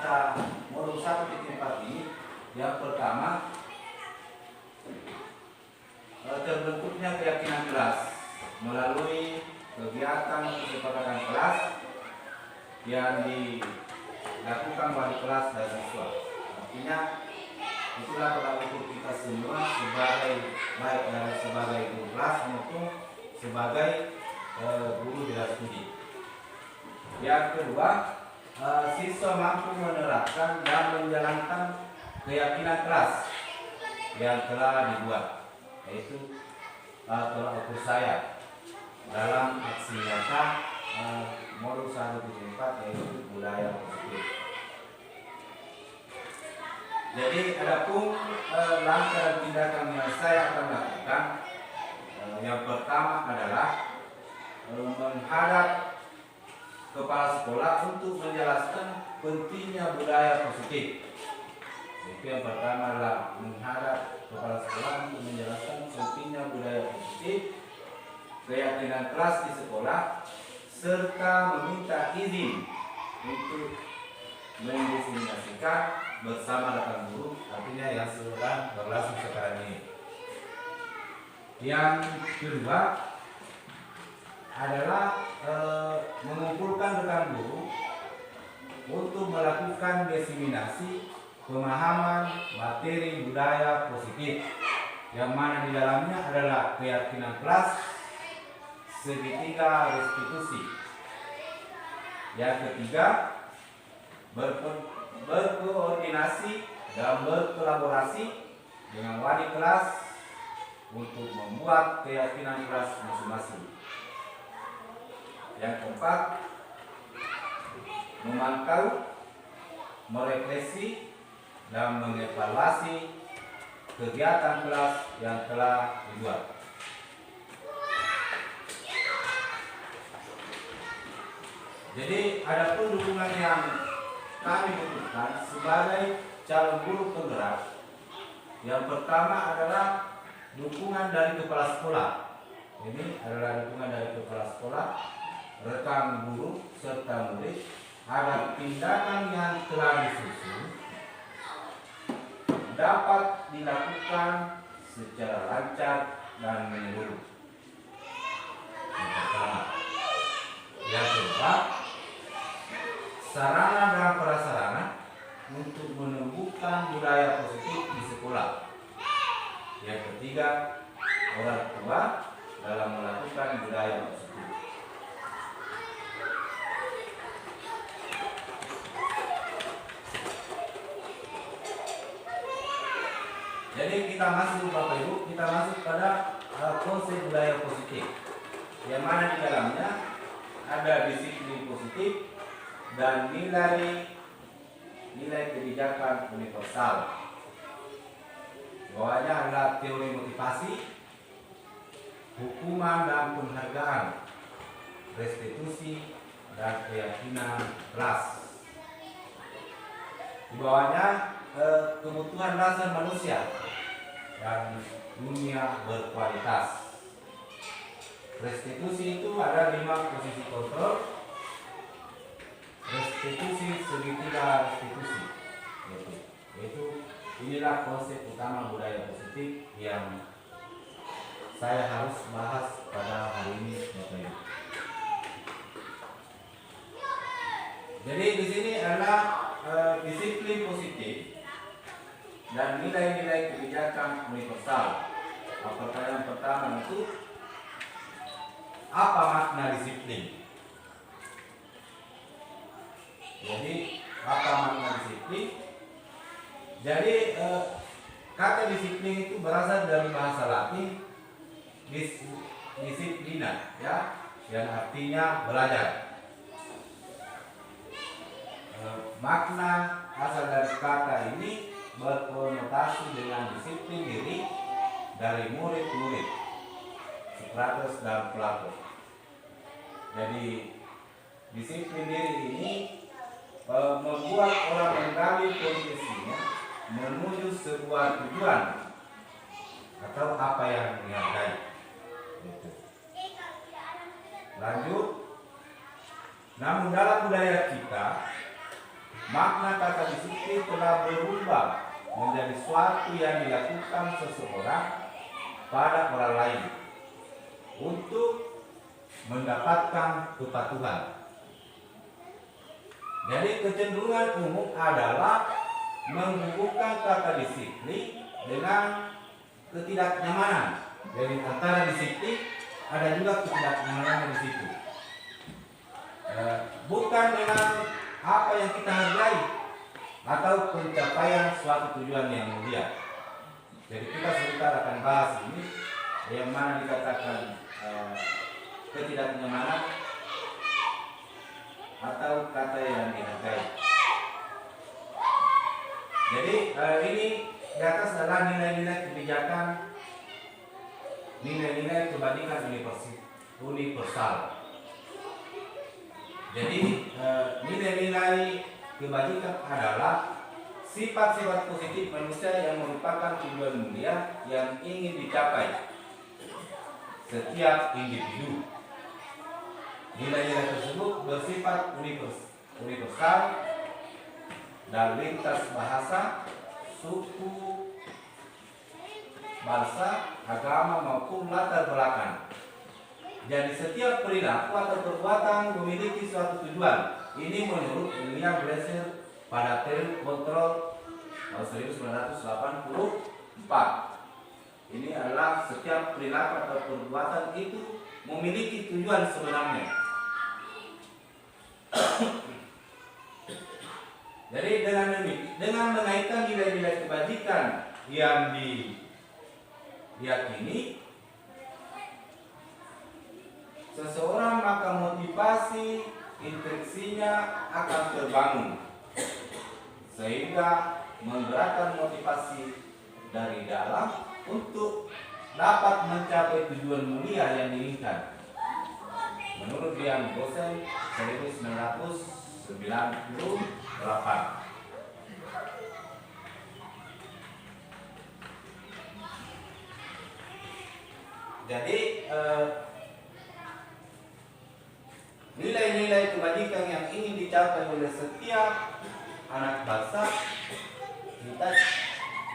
mata modul 1.4 ini, yang pertama terbentuknya keyakinan kelas melalui kegiatan kesepakatan kelas yang dilakukan wali kelas dan siswa. Artinya itulah tolak ukur kita semua sebagai baik sebagai guru kelas maupun sebagai guru bela studi. Yang kedua, siswa mampu menerapkan dan menjalankan keyakinan kelas yang telah dibuat, yaitu tolak ukur saya dalam aksi nyata modul 1.4, yaitu budaya positif. Jadi adapun langkah dan tindakan yang saya akan lakukan, yang pertama adalah menghadap kepala sekolah untuk menjelaskan pentingnya budaya positif. Itu yang pertama adalah menghadap kepala sekolah untuk menjelaskan pentingnya budaya positif, keyakinan kelas di sekolah, serta meminta izin untuk mendiskriminasikan bersama rekan guru, artinya yang sedang berlangsung sekarang ini. Yang kedua adalah mengumpulkan rekan guru untuk melakukan diseminasi pemahaman materi budaya positif, yang mana di dalamnya adalah keyakinan kelas, segitiga restitusi. Yang ketiga, berkoordinasi dan berkolaborasi dengan wali kelas untuk membuat keyakinan kelas masing-masing. Yang keempat, memantau, merefleksi, dan mengevaluasi kegiatan kelas yang telah dibuat. Jadi adapun dukungan yang kami butuhkan sebagai calon guru penggerak, yang pertama adalah dukungan dari kepala sekolah. Ini adalah dukungan dari kepala sekolah, rekan guru, serta murid agar tindakan yang telah disusun dapat dilakukan secara lancar dan menyeluruh. Yang pertama. Yang kedua, sarana dan prasarana untuk menumbuhkan budaya positif di sekolah. Yang ketiga, orang tua dalam melakukan budaya positif. Jadi kita masuk, Bapak Ibu, kita masuk pada konsep budaya positif, yang mana di dalamnya ada disiplin positif dan nilai kebijakan universal. Bawahnya adalah teori motivasi, hukuman dan penghargaan, restitusi, dan keyakinan kelas. Di bawahnya kebutuhan dasar manusia dan dunia berkualitas. Restitusi itu ada 5 posisi kontrol. Restitusi segitiga restitusi, yaitu inilah konsep utama budaya positif yang saya harus bahas pada hari ini, Bapak Ibu. Jadi di sini adalah disiplin positif dan nilai-nilai kebijakan universal. Pertanyaan pertama itu, apa makna disiplin? Jadi apa makna disiplin? Jadi kata disiplin itu berasal dari bahasa Latin disiplina, ya, yang artinya belajar. Makna asal dari kata ini berkonotasi dengan disiplin diri dari murid-murid Sokrates dan Plato. Jadi disiplin diri ini membuat orang menggali posisinya menuju sebuah tujuan atau apa yang dihargai. Lanjut, namun dalam budaya kita makna kata disiplin telah berubah menjadi suatu yang dilakukan seseorang pada orang lain untuk mendapatkan kepatuhan. Jadi kecenderungan umum adalah menghubungkan kata disiplin dengan ketidaknyamanan. Jadi antara disiplin ada juga ketidaknyamanan di situ. Bukan dengan apa yang kita hargai atau pencapaian suatu tujuan yang mulia. Jadi kita sebentar akan bahas ini yang mana dikatakan ketidaknyamanan atau kata yang dihargai. Jadi ini di atas adalah nilai-nilai kebijakan, nilai-nilai kebajikan universal. Jadi nilai-nilai kebajikan adalah sifat-sifat positif manusia yang merupakan tujuan mulia yang ingin dicapai setiap individu. Nilai-nilai tersebut bersifat universal dan lintas bahasa, suku, bangsa, agama maupun latar belakang. Jadi setiap perilaku atau perbuatan memiliki suatu tujuan. Ini menurut William Glasser pada teori kontrol tahun 1984. Ini adalah setiap perilaku atau perbuatan itu memiliki tujuan sebenarnya. Jadi dengan mengaitkan nilai-nilai kebajikan yang diyakini seseorang, maka motivasi intriksinya akan terbangun sehingga menggerakkan motivasi dari dalam untuk dapat mencapai tujuan mulia yang diinginkan. Menurut Dian Gosen 1998. Jadi nilai-nilai kebajikan yang ingin dicapai oleh setiap anak bangsa kita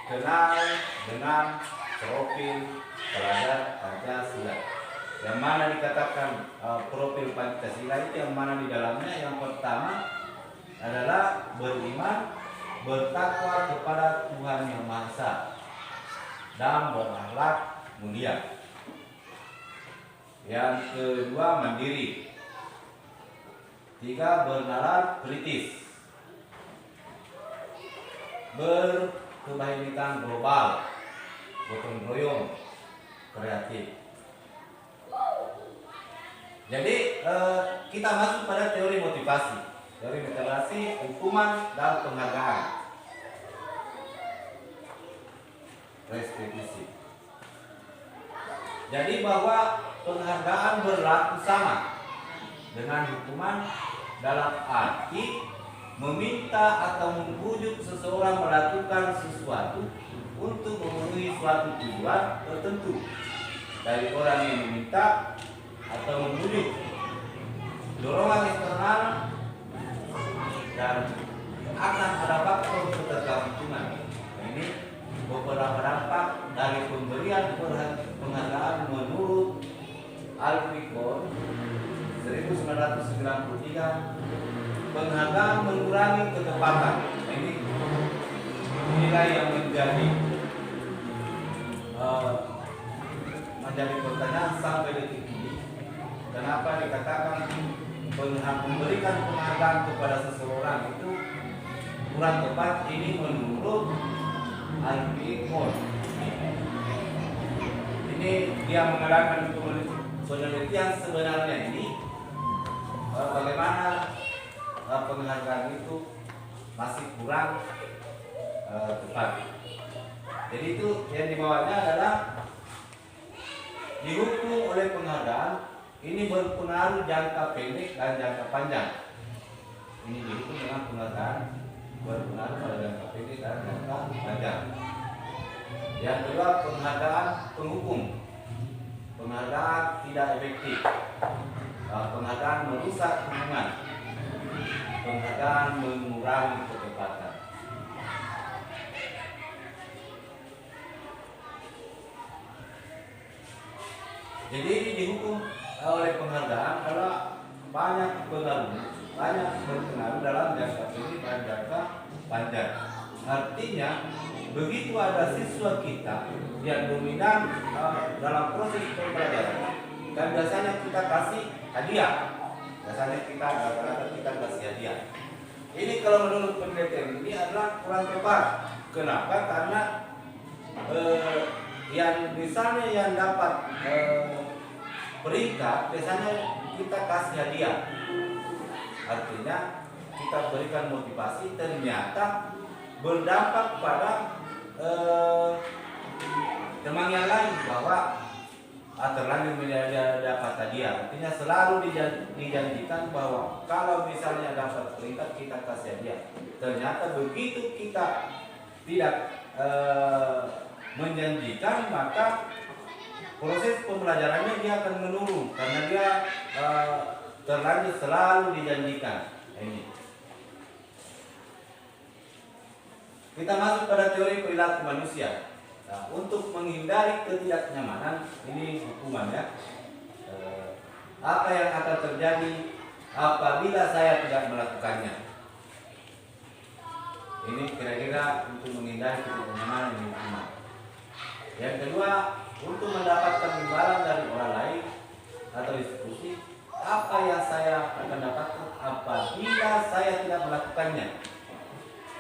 kenal dengan profil teladan Pancasila. Yang mana dikatakan profil Pancasila itu yang mana di dalamnya yang pertama adalah beriman, bertakwa kepada Tuhan Yang Maha Esa dan berakhlak mulia. Yang kedua mandiri. Tiga, bernalar kritis, berkebajikan global, gotong royong, kreatif. Jadi kita masuk pada teori motivasi, hukuman dan penghargaan, restitusi. Jadi bahwa penghargaan berlaku sama dengan hukuman dalam arti meminta atau membujuk seseorang melakukan sesuatu untuk memenuhi suatu tujuan tertentu dari orang yang meminta atau membujuk. Dorongan eksternal dan akan ada faktor ketergantungan. Ini beberapa dampak dari pemberian penghargaan menurut Alpicon 1993. Penghargaan mengurangi ketepatan. Ini nilai yang menjadi pertanyaan sampai detik ini. Kenapa dikatakan memberikan penghargaan kepada seseorang itu kurang tepat? Ini menurut Alpicon. Ini dia mengadakan penelitian sebenarnya ini bagaimana penghargaan itu masih kurang tepat. Jadi itu yang dibawanya adalah dihukum oleh penghargaan. Ini berpengaruh jangka pendek dan jangka panjang. Ini dihukum dengan penghargaan berpengaruh pada jangka pendek dan jangka panjang. Yang kedua, penghargaan penghukum. Penghargaan tidak efektif. Penghargaan merusak hubungan. penghargaan mengurangi ketepatan. Jadi ini dihukum oleh penghargaan karena banyak berpengaruh dalam jangka pendek dan jangka panjang. Artinya begitu ada siswa kita yang dominan dalam proses pembelajaran, dan biasanya kita kasih hadiah. Biasanya kita kasih hadiah. Ini kalau menurut penelitian ini adalah kurang tepat. Kenapa? Karena yang misalnya yang dapat peringkat biasanya kita kasih hadiah. Artinya kita berikan motivasi, ternyata berdampak pada teman yang lain bahwa terlanjur dapat hadiah. Artinya selalu dijanjikan bahwa kalau misalnya dapat peringkat kita kasih hadiah. Ternyata begitu kita tidak menjanjikan, maka proses pembelajarannya dia akan menurun karena dia terlanjur selalu dijanjikan. Ini kita masuk pada teori perilaku manusia. Nah, untuk menghindari ketidaknyamanan, ini hukumannya. Apa yang akan terjadi apabila saya tidak melakukannya? Ini kira-kira untuk menghindari ketidaknyamanan, ini hukuman. Yang kedua, untuk mendapatkan imbalan dari orang lain atau institusi, apa yang saya akan dapatkan apabila saya tidak melakukannya?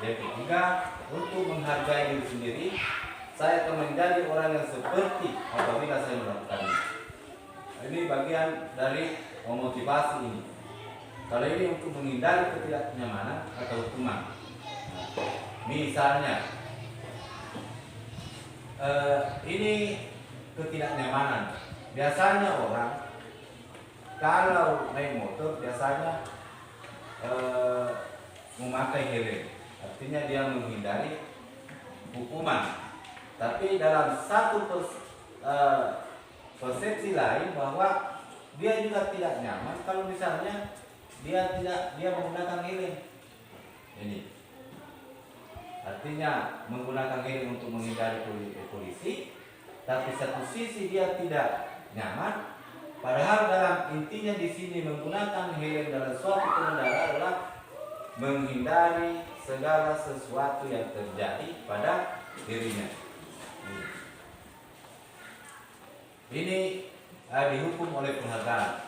Yang ketiga, untuk menghargai diri sendiri, saya akan menjadi orang yang seperti apabila saya melakukannya. Ini bagian dari memotivasi ini. Kalau ini untuk menghindari ketidaknyamanan atau hukuman. Misalnya, ini ketidaknyamanan. Biasanya orang kalau naik motor biasanya memakai helm. Artinya dia menghindari hukuman. Tapi dalam satu persepsi lain bahwa dia juga tidak nyaman kalau misalnya dia menggunakan helm. Ini artinya menggunakan helm untuk menghindari polisi, tapi satu sisi dia tidak nyaman. Padahal dalam intinya di sini menggunakan helm dalam suatu pengendara adalah menghindari segala sesuatu yang terjadi pada dirinya. Ini dihukum oleh penghargaan.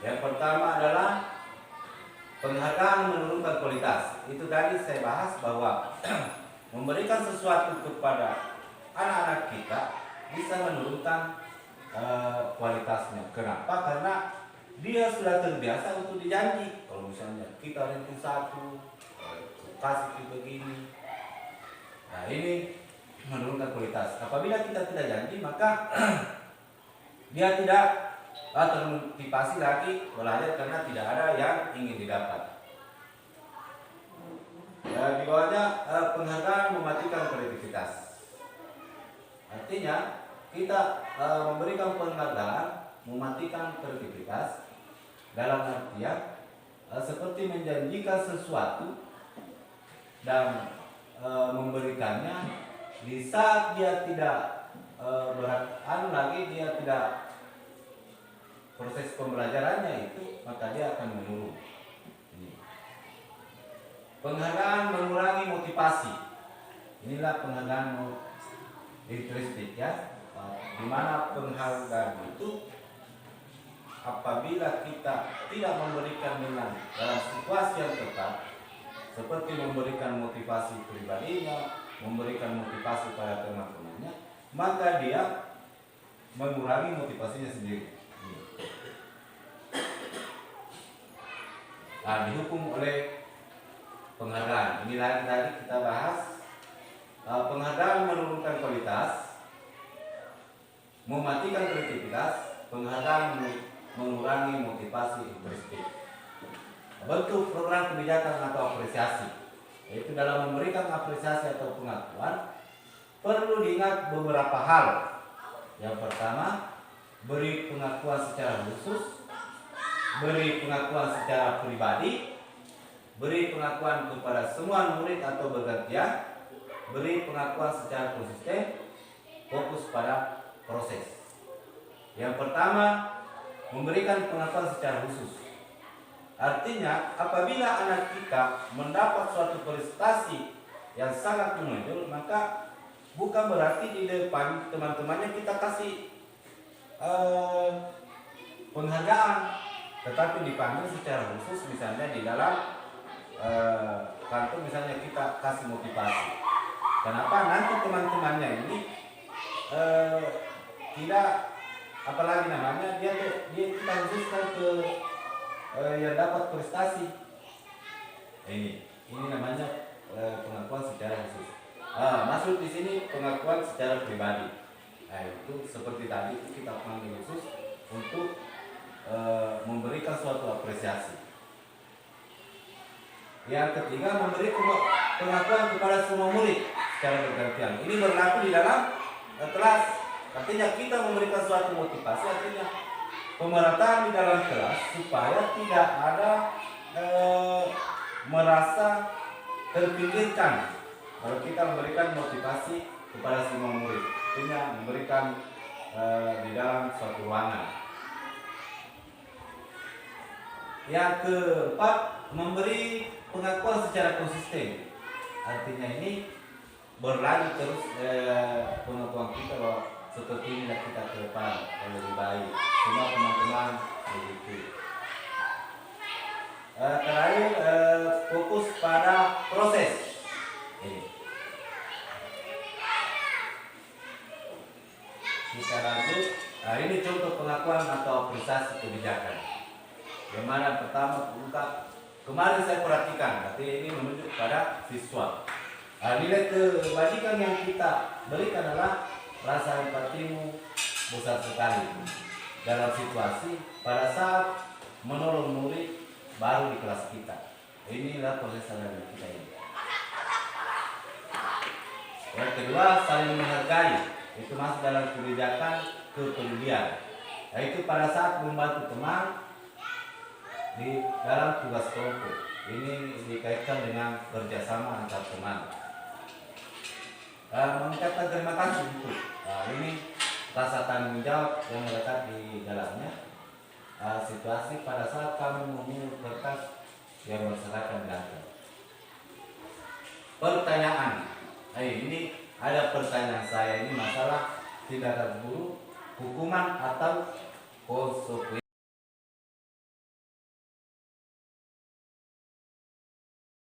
Yang pertama adalah penghargaan menurunkan kualitas. Itu tadi saya bahas bahwa memberikan sesuatu kepada anak-anak kita bisa menurunkan kualitasnya. Kenapa? Karena dia sudah terbiasa untuk dijanji. Kalau misalnya kita ranking 1, kasih begini. Nah, ini menurunkan kualitas. Apabila kita tidak janji, maka dia tidak termotivasi lagi belajar karena tidak ada yang ingin didapat. Di bawahnya penghargaan mematikan kreativitas. Artinya kita memberikan penghargaan mematikan kreativitas dalam artian seperti menjanjikan sesuatu dan memberikannya di saat dia tidak dia tidak proses pembelajarannya itu, maka dia akan menurun. Penghargaan mengurangi motivasi. Inilah penghargaan intrinsikik ya. Di mana penghargaan itu apabila kita tidak memberikan dalam situasi yang tepat, seperti memberikan motivasi pribadinya, memberikan motivasi pada teman-temannya, maka dia mengurangi motivasinya sendiri. Nah, dihukum oleh penghargaan. Inilah yang tadi kita bahas. Penghargaan menurunkan kualitas, mematikan kreativitas, penghargaan mengurangi motivasi intrinsik. Bentuk program kebijakan atau apresiasi, yaitu dalam memberikan apresiasi atau pengakuan perlu diingat beberapa hal. Yang pertama, beri pengakuan secara khusus, beri pengakuan secara pribadi, beri pengakuan kepada semua murid atau bergantian, beri pengakuan secara konsisten, fokus pada proses. Yang pertama, memberikan pengakuan secara khusus. Artinya, apabila anak kita mendapat suatu prestasi yang sangat menonjol, maka bukan berarti di depan teman-temannya kita kasih penghargaan, tetapi dipanggil secara khusus, misalnya di dalam kantor, misalnya kita kasih motivasi. Kenapa? Nanti teman-temannya ini tidak, apalagi namanya, dia kita khususkan ke yang dapat prestasi. Ini namanya pengakuan secara khusus. Masuk di sini pengakuan secara pribadi. Nah, itu seperti tadi kita panggil khusus untuk memberikan suatu apresiasi. Yang ketiga, memberi pengakuan kepada semua murid secara bergantian. Ini berlaku di dalam kelas. Artinya kita memberikan suatu motivasi, artinya pemerataan di dalam kelas supaya tidak ada merasa terpinggirkan. Kalau kita memberikan motivasi kepada semua murid, artinya memberikan di dalam suatu ruangan. Yang keempat, memberi pengakuan secara konsisten. Artinya ini berlanjut terus pengakuan kita bahwa seperti inilah kita ke depan yang lebih baik. Semua teman-teman begitu. Terakhir, fokus pada proses. Ini. Kita lanjut. Nah, ini contoh pengakuan atau apresiasi kebijakan. Yang mana pertama ungkap, kemarin saya perhatikan, artinya ini menunjuk pada siswa. Nilai kebajikan yang kita berikan adalah rasa empatimu besar sekali dalam situasi pada saat menolong murid baru di kelas kita. Inilah proses analisa kita ini. Yang kedua, saling menghargai. Itu masuk dalam kebijakan kepedulian. Yaitu pada saat membantu teman di dalam tugas kelompok. Ini dikaitkan dengan kerjasama antar teman. Mengucapkan terima kasih itu. Ini rasa tanggung jawab yang melekat di dalamnya. Situasi pada saat kami memungut kertas yang berserakan data. Pertanyaan. Ini ada pertanyaan saya, ini masalah tindakan guru, hukuman atau konsekuensi.